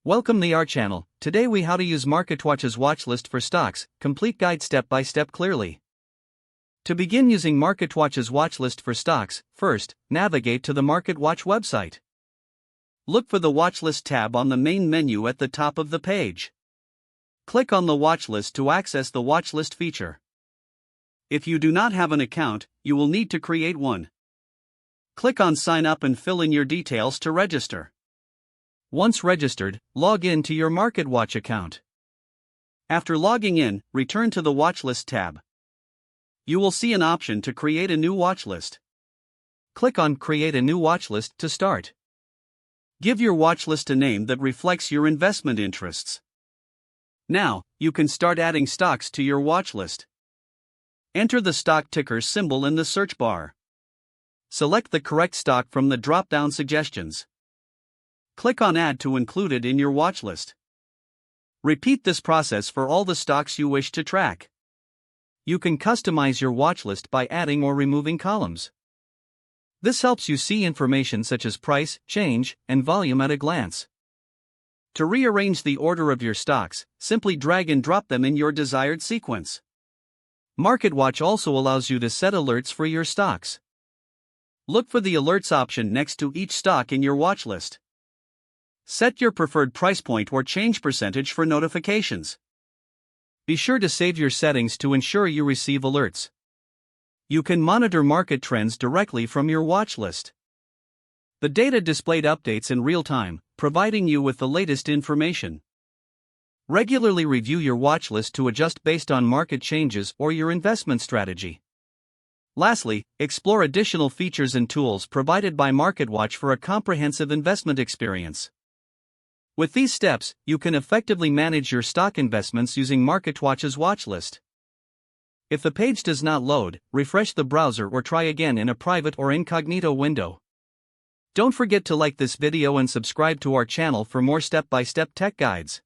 Welcome to our channel. Today we how to use MarketWatch's watchlist for stocks, complete guide step by step clearly. To begin using MarketWatch's watchlist for stocks, first, navigate to the MarketWatch website. Look for the Watchlist tab on the main menu at the top of the page. Click on the watchlist to access the watchlist feature. If you do not have an account, you will need to create one. Click on Sign Up and fill in your details to register. Once registered, log in to your MarketWatch account. After logging in, return to the Watchlist tab. You will see an option to create a new watchlist. Click on Create a new watchlist to start. Give your watchlist a name that reflects your investment interests. Now, you can start adding stocks to your watchlist. Enter the stock ticker symbol in the search bar. Select the correct stock from the drop-down suggestions. Click on Add to include it in your watchlist. Repeat this process for all the stocks you wish to track. You can customize your watchlist by adding or removing columns. This helps you see information such as price, change, and volume at a glance. To rearrange the order of your stocks, simply drag and drop them in your desired sequence. MarketWatch also allows you to set alerts for your stocks. Look for the alerts option next to each stock in your watchlist. Set your preferred price point or change percentage for notifications. Be sure to save your settings to ensure you receive alerts. You can monitor market trends directly from your watchlist. The data displayed updates in real time, providing you with the latest information. Regularly review your watchlist to adjust based on market changes or your investment strategy. Lastly, explore additional features and tools provided by MarketWatch for a comprehensive investment experience. With these steps, you can effectively manage your stock investments using MarketWatch's watchlist. If the page does not load, refresh the browser or try again in a private or incognito window. Don't forget to like this video and subscribe to our channel for more step-by-step tech guides.